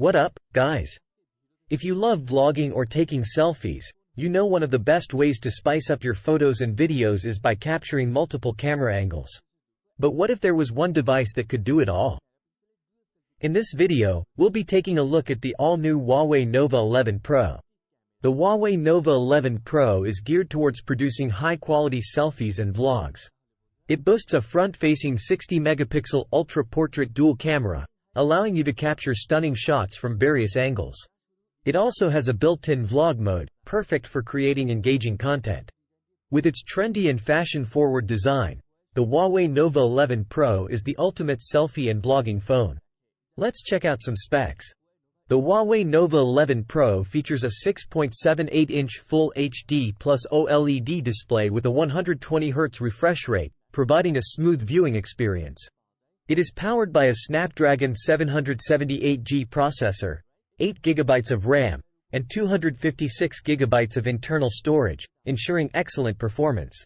What up, guys? If you love vlogging or taking selfies, you know one of the best ways to spice up your photos and videos is by capturing multiple camera angles. But what if there was one device that could do it all? In this video, we'll be taking a look at the all-new Huawei Nova 11 Pro. The Huawei Nova 11 Pro is geared towards producing high-quality selfies and vlogs. It boasts a front-facing 60-megapixel ultra-portrait dual camera, allowing you to capture stunning shots from various angles. It also has a built-in vlog mode, perfect for creating engaging content. With its trendy and fashion-forward design, the Huawei Nova 11 Pro is the ultimate selfie and vlogging phone. Let's check out some specs. The Huawei Nova 11 Pro features a 6.78-inch Full HD plus OLED display with a 120Hz refresh rate, providing a smooth viewing experience. It is powered by a Snapdragon 778G processor, 8 GB of RAM, and 256 GB of internal storage, ensuring excellent performance.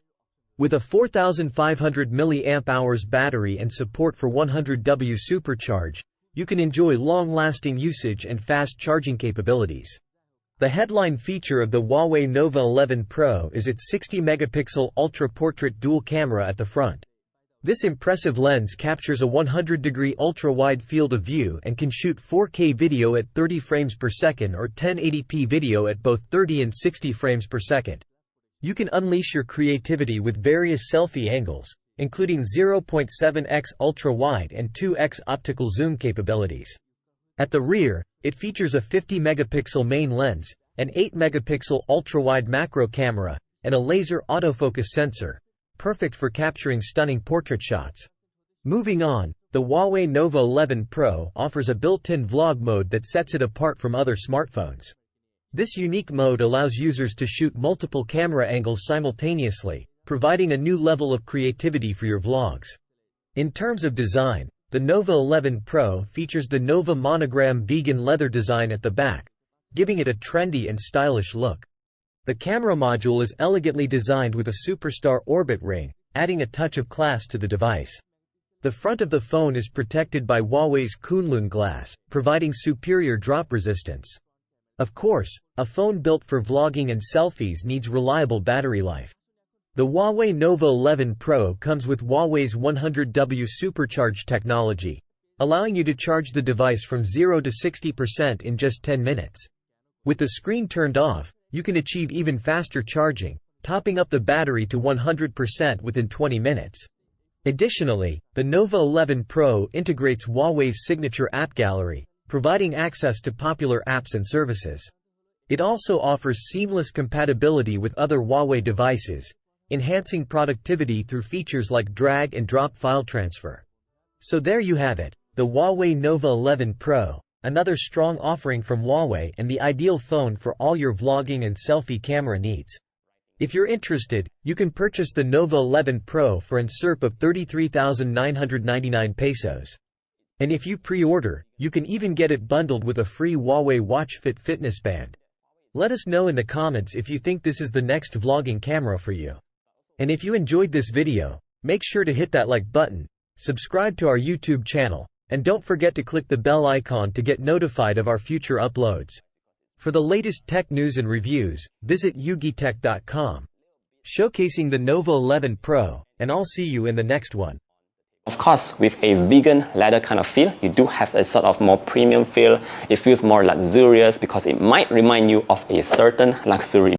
With a 4,500 mAh battery and support for 100W supercharge, you can enjoy long-lasting usage and fast charging capabilities. The headline feature of the Huawei Nova 11 Pro is its 60-megapixel ultra-portrait dual camera at the front. This impressive lens captures a 100-degree ultra-wide field of view and can shoot 4K video at 30 frames per second or 1080p video at both 30 and 60 frames per second. You can unleash your creativity with various selfie angles, including 0.7x ultra-wide and 2x optical zoom capabilities. At the rear, it features a 50-megapixel main lens, an 8-megapixel ultra-wide macro camera, and a laser autofocus sensor, perfect for capturing stunning portrait shots. Moving on, the Huawei Nova 11 Pro offers a built-in vlog mode that sets it apart from other smartphones. This unique mode allows users to shoot multiple camera angles simultaneously, providing a new level of creativity for your vlogs. In terms of design, the Nova 11 Pro features the Nova monogram vegan leather design at the back, giving it a trendy and stylish look. The camera module is elegantly designed with a superstar orbit ring, adding a touch of class to the device. The front of the phone is protected by Huawei's Kunlun glass, providing superior drop resistance. Of course, a phone built for vlogging and selfies needs reliable battery life. The Huawei Nova 11 Pro comes with Huawei's 100W supercharge technology, allowing you to charge the device from 0 to 60% in just 10 minutes. With the screen turned off, you can achieve even faster charging, topping up the battery to 100% within 20 minutes. Additionally, the Nova 11 Pro integrates Huawei's signature app gallery, providing access to popular apps and services. It also offers seamless compatibility with other Huawei devices, enhancing productivity through features like drag and drop file transfer. So there you have it, the Huawei Nova 11 Pro. Another strong offering from Huawei and the ideal phone for all your vlogging and selfie camera needs. If you're interested, you can purchase the Nova 11 Pro for an SRP of 33,999 pesos. And if you pre-order, you can even get it bundled with a free Huawei Watch Fit fitness band. Let us know in the comments if you think this is the next vlogging camera for you. And if you enjoyed this video, make sure to hit that like button, subscribe to our YouTube channel, and don't forget to click the bell icon to get notified of our future uploads. For the latest tech news and reviews, visit yugitech.com. Showcasing the Nova 11 Pro, and I'll see you in the next one. Of course, with a vegan leather kind of feel, you do have a sort of more premium feel. It feels more luxurious because it might remind you of a certain luxury